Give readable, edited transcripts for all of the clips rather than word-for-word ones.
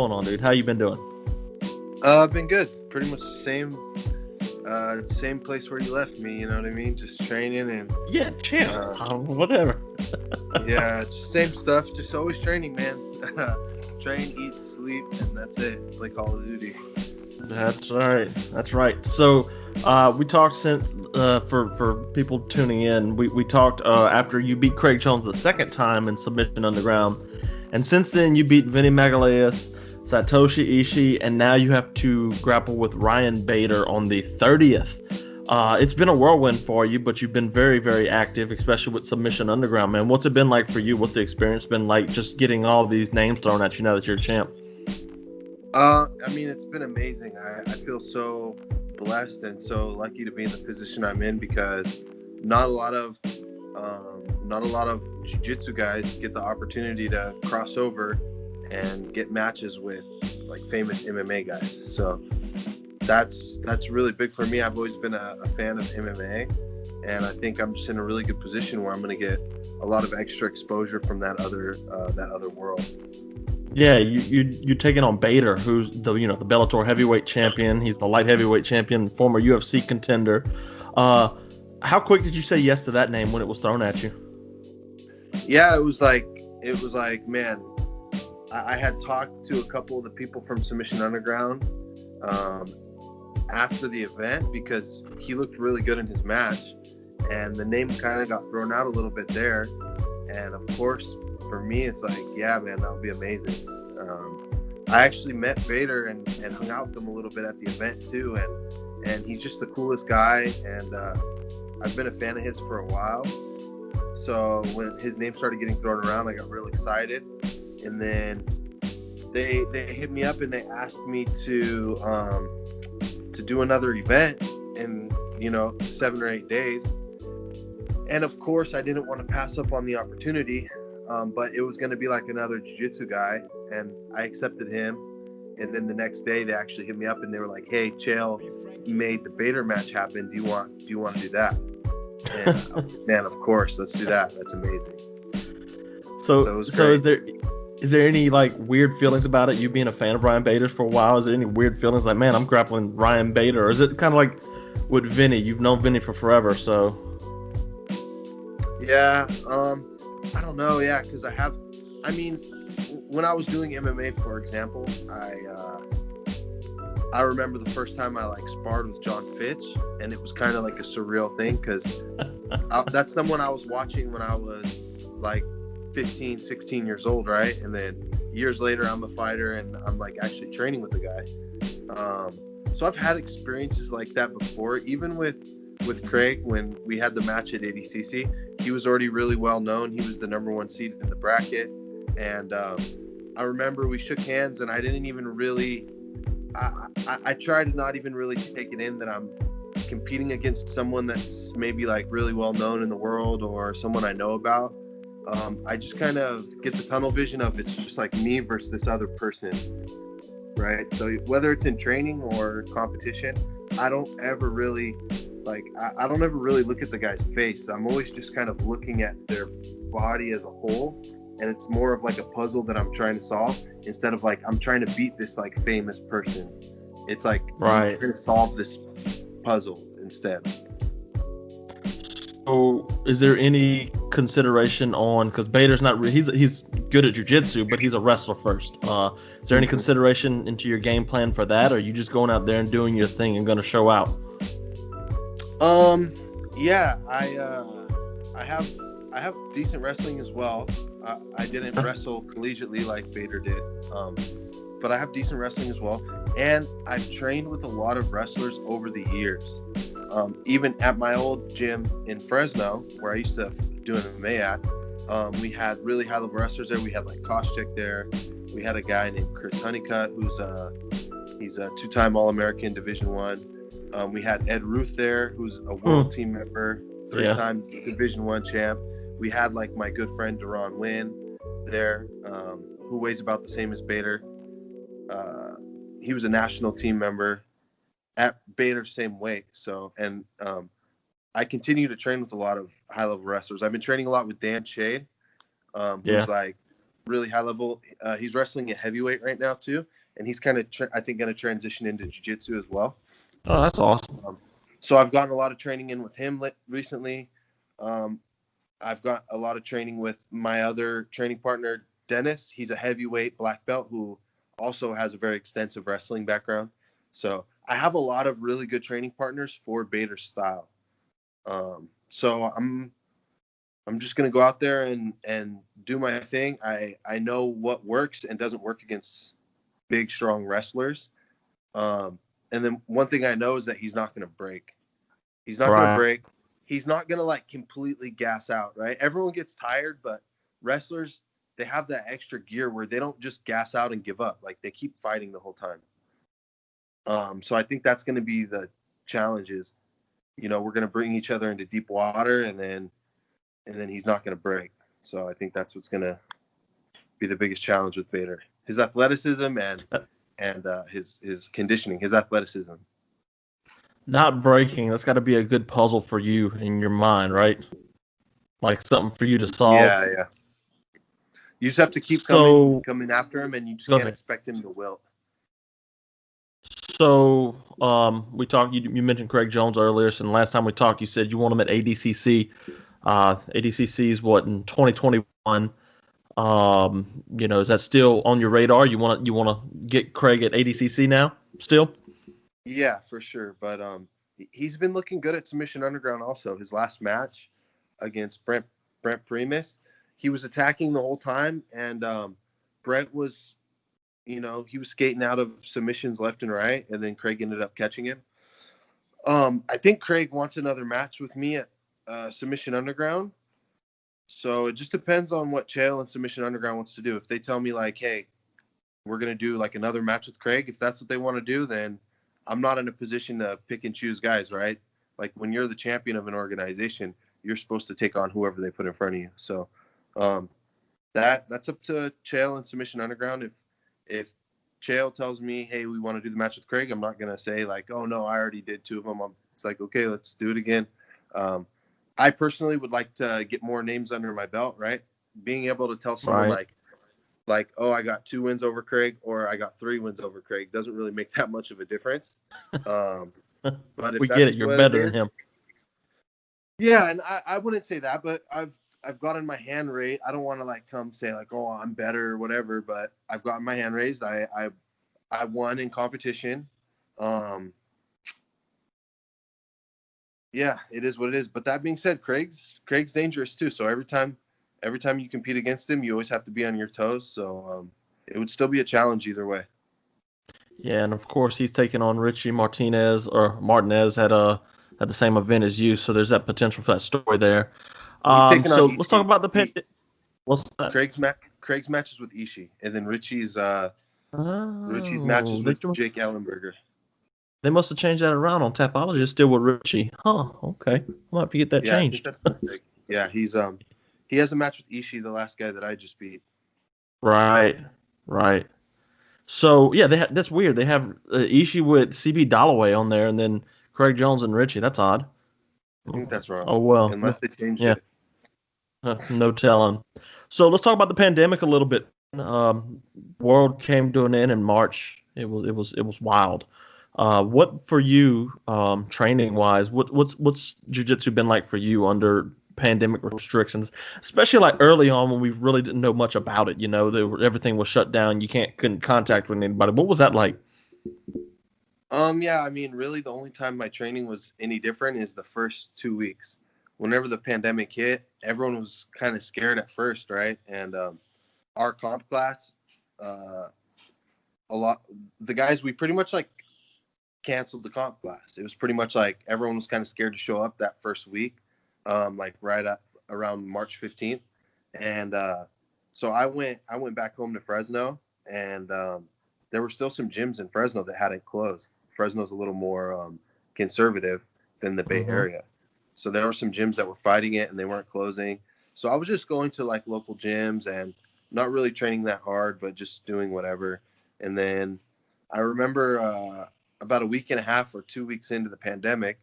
going on, dude? How you been doing? I've been good. Pretty much same place where you left me. You know what I mean? Just training and Yeah, champ. Whatever. yeah, same stuff. Just always training, man. Train, eat, sleep, and that's it. Play Call of Duty. That's right. That's right. So, we talked since for people tuning in. We talked after you beat Craig Jones the second time in Submission Underground, and since then you beat Vinny Magalhaes, Satoshi Ishii, and now you have to grapple with Ryan Bader on the 30th. It's been a whirlwind for you, but you've been very, very active, especially with Submission Underground, man. What's it been like for you? What's the experience been like just getting all these names thrown at you now that you're a champ? I mean, it's been amazing. I feel so blessed and so lucky to be in the position I'm in because not a lot of jiu-jitsu guys get the opportunity to cross over and get matches with like famous MMA guys. So that's really big for me. I've always been a fan of MMA, and I think I'm just in a really good position where I'm going to get a lot of extra exposure from that other world. Yeah, you're taking on Bader, who's the Bellator heavyweight champion. He's the light heavyweight champion, former UFC contender. How quick did you say yes to that name when it was thrown at you? Yeah, it was like man, I had talked to a couple of the people from Submission Underground after the event because he looked really good in his match, and the name kind of got thrown out a little bit there. And of course, for me, it's like, yeah, man, that would be amazing. I actually met Vader and hung out with him a little bit at the event too, and he's just the coolest guy, and I've been a fan of his for a while. So when his name started getting thrown around, I got real excited, and then they hit me up and they asked me to do another event in 7 or 8 days. And of course, I didn't want to pass up on the opportunity, but it was going to be like another jiu-jitsu guy, and I accepted him. And then the next day, they actually hit me up and they were like, "Hey, Chael made the Bader match happen. Do you want to do that?" And man, of course, let's do that. That's amazing. So is there any like weird feelings about it? You being a fan of Ryan Bader for a while, is there any weird feelings like, man, I'm grappling Ryan Bader, or is it kind of like with Vinny? You've known Vinny for forever, so. Yeah, I don't know. Yeah, because when I was doing MMA, for example, I remember the first time I like sparred with John Fitch, and it was kind of like a surreal thing because that's someone I was watching when I was like 15, 16 years old, right? And then years later, I'm a fighter and I'm like actually training with the guy. So I've had experiences like that before, even with Craig when we had the match at ADCC. He was already really well known. He was the number one seed in the bracket, and I remember we shook hands, and I didn't even really. I tried to not even really take it in that I'm competing against someone that's maybe like really well known in the world or someone I know about. I just kind of get the tunnel vision of it's just like me versus this other person, right? So whether it's in training or competition, I don't ever really look at the guy's face. I'm always just kind of looking at their body as a whole, and it's more of like a puzzle that I'm trying to solve instead of like I'm trying to beat this like famous person. It's like right. I'm trying to solve this puzzle instead. So is there any consideration on, because Bader's not he's good at jiu-jitsu, but he's a wrestler first. Is there any consideration into your game plan for that, or are you just going out there and doing your thing and going to show out? Yeah, I have decent wrestling as well. I didn't wrestle collegiately like Bader did, but I have decent wrestling as well. And I've trained with a lot of wrestlers over the years. Even at my old gym in Fresno, where I used to do MMA at, we had really high-level wrestlers there. We had like Koscheck there. We had a guy named Chris Honeycutt, he's a two-time All-American Division I. We had Ed Ruth there, who's a world team member, three-time Division I champ. We had like my good friend Deron Wynn there, who weighs about the same as Bader. He was a national team member at Bader's same weight. So, and I continue to train with a lot of high-level wrestlers. I've been training a lot with Dan Shade, who's like really high level. He's wrestling at heavyweight right now too, and he's kind of I think going to transition into jiu-jitsu as well. Oh, that's awesome. So I've gotten a lot of training in with him recently. I've got a lot of training with my other training partner, Dennis. He's a heavyweight black belt who also has a very extensive wrestling background. So I have a lot of really good training partners for Bader's style. So I'm just gonna go out there and do my thing. I know what works and doesn't work against big, strong wrestlers. And then one thing I know is that he's not gonna break. He's not gonna break. He's not gonna like completely gas out, right? Everyone gets tired, but wrestlers, they have that extra gear where they don't just gas out and give up. Like they keep fighting the whole time. So I think that's gonna be the challenge is, we're gonna bring each other into deep water and then he's not gonna break. So I think that's what's gonna be the biggest challenge with Bader. His athleticism and his conditioning, his athleticism. Not breaking, that's got to be a good puzzle for you in your mind, right? Like something for you to solve. Yeah. You just have to keep coming after him, and you just can't expect him to wilt. So we talked. You mentioned Craig Jones earlier. So the last time we talked, you said you want him at ADCC. ADCC is what in 2021. Is that still on your radar? You want to get Craig at ADCC now? Still? Yeah, for sure. But he's been looking good at Submission Underground also. His last match against Brent Primus, he was attacking the whole time, and Brent was, he was skating out of submissions left and right, and then Craig ended up catching him. I think Craig wants another match with me at Submission Underground. So it just depends on what Chael and Submission Underground wants to do. If they tell me like, hey, we're going to do like another match with Craig, if that's what they want to do, then I'm not in a position to pick and choose guys, right? Like when you're the champion of an organization, you're supposed to take on whoever they put in front of you. So that's up to Chael and Submission Underground. If Chael tells me, hey, we want to do the match with Craig, I'm not going to say like, oh no, I already did two of them. It's like, okay, let's do it again. I personally would like to get more names under my belt, right? Being able to tell someone like, oh, I got 2 wins over Craig or I got 3 wins over Craig doesn't really make that much of a difference. But if we get it, you're better than him. Yeah, and I wouldn't say that, but I've gotten my hand raised. I don't want to like come say like, oh, I'm better or whatever, but I've gotten my hand raised. I won in competition. Yeah, it is what it is. But that being said, Craig's dangerous too. So every time you compete against him, you always have to be on your toes. So it would still be a challenge either way. Yeah, and of course he's taking on Richie Martinez had the same event as you, so there's that potential for that story there. So let's talk about the what's that? Craig's matches with Ishii, and then Richie's matches with Jake Ellenberger. They must have changed that around on Tapology. It's still with Richie. Huh, okay. I might have to get that changed. Yeah, he has a match with Ishii, the last guy that I just beat. Right. So, yeah, that's weird. They have Ishii with CB Dalloway on there and then Craig Jones and Richie. That's odd. I think that's wrong. Oh, well. Unless they changed it. No telling. So let's talk about the pandemic a little bit. World came to an end in March. It was wild. What for you, training wise? What's jiu-jitsu been like for you under pandemic restrictions, especially like early on when we really didn't know much about it? Everything was shut down. You couldn't contact with anybody. What was that like? Yeah, I mean, really, the only time my training was any different is the first 2 weeks. Whenever the pandemic hit, everyone was kind of scared at first, right? And our comp class, the guys, we pretty much like canceled the comp class. It was pretty much like everyone was kind of scared to show up that first week, like right up around March 15th. And so I went back home to Fresno, and there were still some gyms in Fresno that hadn't closed. Fresno's a little more conservative than the Bay Area. So there were some gyms that were fighting it and they weren't closing. So I was just going to like local gyms and not really training that hard, but just doing whatever. And then I remember about a week and a half or 2 weeks into the pandemic,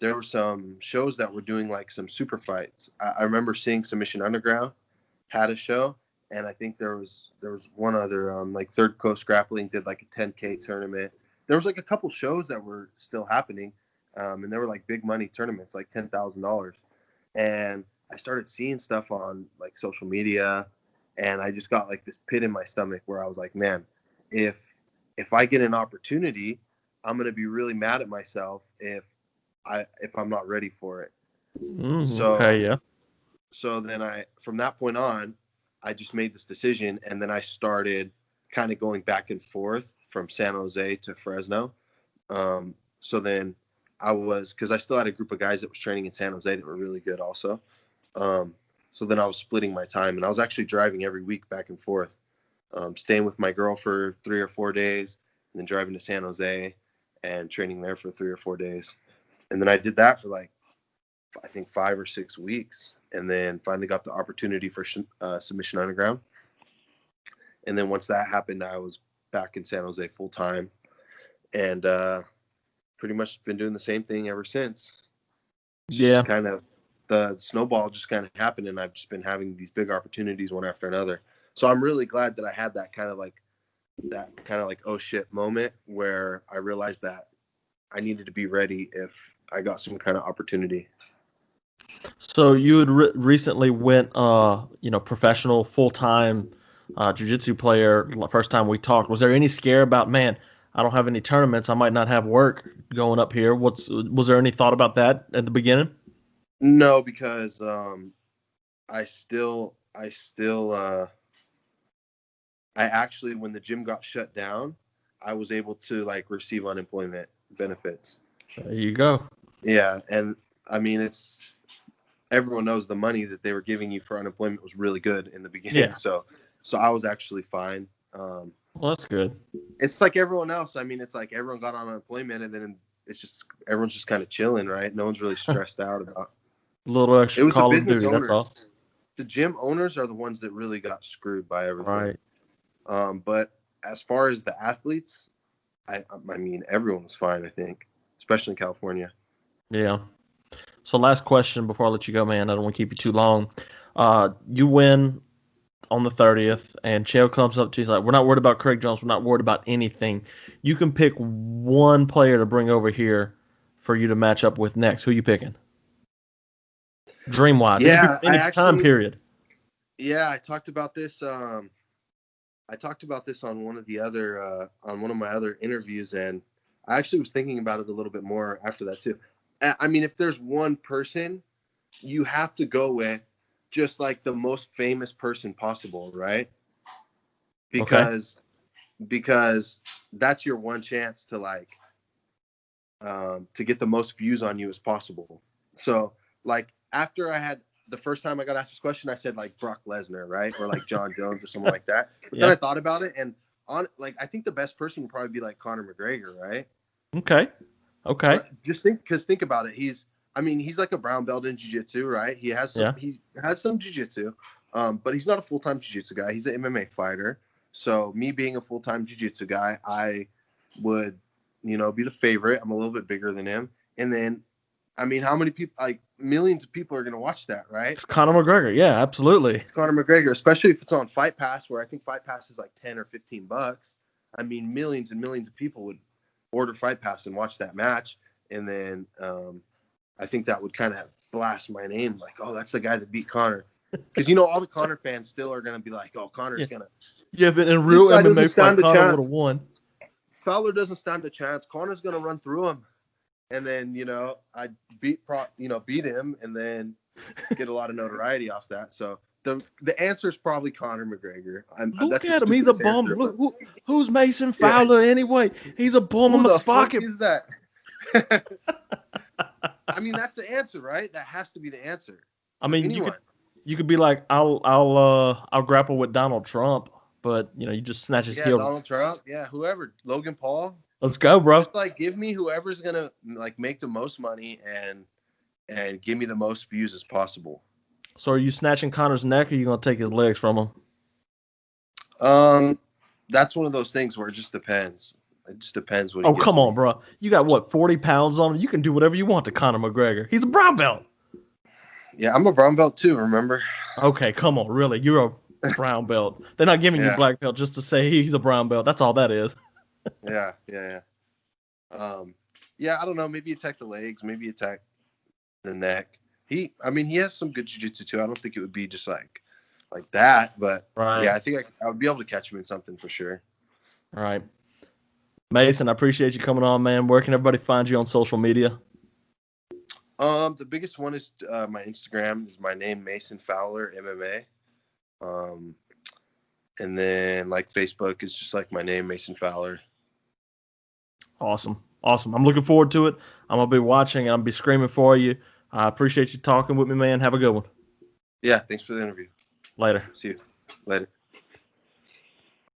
there were some shows that were doing like some super fights. I remember seeing Submission Underground had a show, and I think there was one other like Third Coast Grappling did like a 10K tournament. There was like a couple shows that were still happening, and they were like big money tournaments, like $10,000. And I started seeing stuff on like social media, and I just got like this pit in my stomach where I was like, man, if I get an opportunity, I'm gonna be really mad at myself if I'm not ready for it. Okay, yeah. So then from that point on, I just made this decision, and then I started kind of going back and forth from San Jose to Fresno. So then because I still had a group of guys that was training in San Jose that were really good also. So then I was splitting my time, and I was actually driving every week back and forth, staying with my girl for 3 or 4 days, and then driving to San Jose and training there for 3 or 4 days. And then I did that for like, I think 5 or 6 weeks, and then finally got the opportunity for Submission Underground. And then once that happened, I was back in San Jose full time, and pretty much been doing the same thing ever since. Yeah. Kind of the snowball just kind of happened, and I've just been having these big opportunities one after another. So I'm really glad that I had that kind of like oh shit moment where I realized that I needed to be ready if I got some kind of opportunity. So you had recently went, professional, full-time jiu-jitsu player. First time we talked, was there any scare about, man, I don't have any tournaments, I might not have work going up here? Was there any thought about that at the beginning? No, because I actually, when the gym got shut down, I was able to like receive unemployment benefits. There you go. Yeah, and I mean, everyone knows the money that they were giving you for unemployment was really good in the beginning. Yeah. So I was actually fine. Well, that's good. It's like everyone else. I mean, it's like everyone got on unemployment, and then it's just everyone's just kind of chilling, right? No one's really stressed out about a little extra Call of Duty. That's all. The gym owners are the ones that really got screwed by everything. Right. But as far as the athletes, I mean, everyone was fine, I think, especially in California. Yeah. So last question before I let you go, man. I don't want to keep you too long. You win on the 30th, and Chael comes up to you. He's like, we're not worried about Craig Jones. We're not worried about anything. You can pick one player to bring over here for you to match up with next. Who you picking? Dream-wise. Yeah, any time period. Yeah, I talked about this. I talked about this on one of my other interviews, and I actually was thinking about it a little bit more after that too. I mean, if there's one person, you have to go with just like the most famous person possible, right? Because that's your one chance to like to get the most views on you as possible. So like after the first time I got asked this question, I said like Brock Lesnar, right? Or like John Jones or someone like that. But then I thought about it, and I think the best person would probably be like Conor McGregor, right? Okay. Just think about it. He's like a brown belt in jiu-jitsu, right? He has some jiu-jitsu, but he's not a full-time jiu-jitsu guy. He's an MMA fighter. So me being a full-time jiu-jitsu guy, I would, be the favorite. I'm a little bit bigger than him. And then, I mean, how many people, like millions of people are going to watch that, right? It's Conor McGregor. Yeah, absolutely. It's Conor McGregor, especially if it's on Fight Pass, where I think Fight Pass is like $10 or $15. I mean, millions and millions of people would order Fight Pass and watch that match. And then I think that would kind of blast my name, like, oh, that's the guy that beat Conor. Because, all the Conor fans still are going to be like, oh, Conor's going to. Yeah, but in real MMA fight, Conor would have won. Fowler doesn't stand a chance. Conor's going to run through him. And then, I beat him and then get a lot of notoriety off that. So the answer is probably Conor McGregor. Look at him. He's a bum. Look, who's Mason Fowler anyway? He's a bum. I'm a spock. Who that? I mean, that's the answer, right? That has to be the answer. I mean, you could be like, I'll grapple with Donald Trump, but you just snatch his heel. Donald Trump, whoever, Logan Paul. Let's go, bro. Just like give me whoever's gonna like make the most money and give me the most views as possible. So are you snatching Conor's neck, or are you gonna take his legs from him? That's one of those things where it just depends. It just depends what. Oh, come on, bro. You got what, 40 pounds on him? You can do whatever you want to Conor McGregor. He's a brown belt. Yeah, I'm a brown belt too. Remember? Okay, come on, really? You're Brown belt. They're not giving you Yeah. black belt just to say he's a brown belt. That's all that is. Yeah. Yeah, I don't know. Maybe attack the legs. Maybe attack the neck. I mean, he has some good jiu-jitsu too. I don't think it would be just like that, but Right. yeah, I think I would be able to catch him in something for sure. All right. Mason, I appreciate you coming on, man. Where can everybody find you on social media? The biggest one is my Instagram is my name, Mason Fowler MMA. And then like Facebook is just like my name, Mason Fowler. Awesome. I'm looking forward to it. I'm gonna be watching and I'll be screaming for you. I appreciate you talking with me, man. Have a good one. Yeah, thanks for the interview. Later. See you later.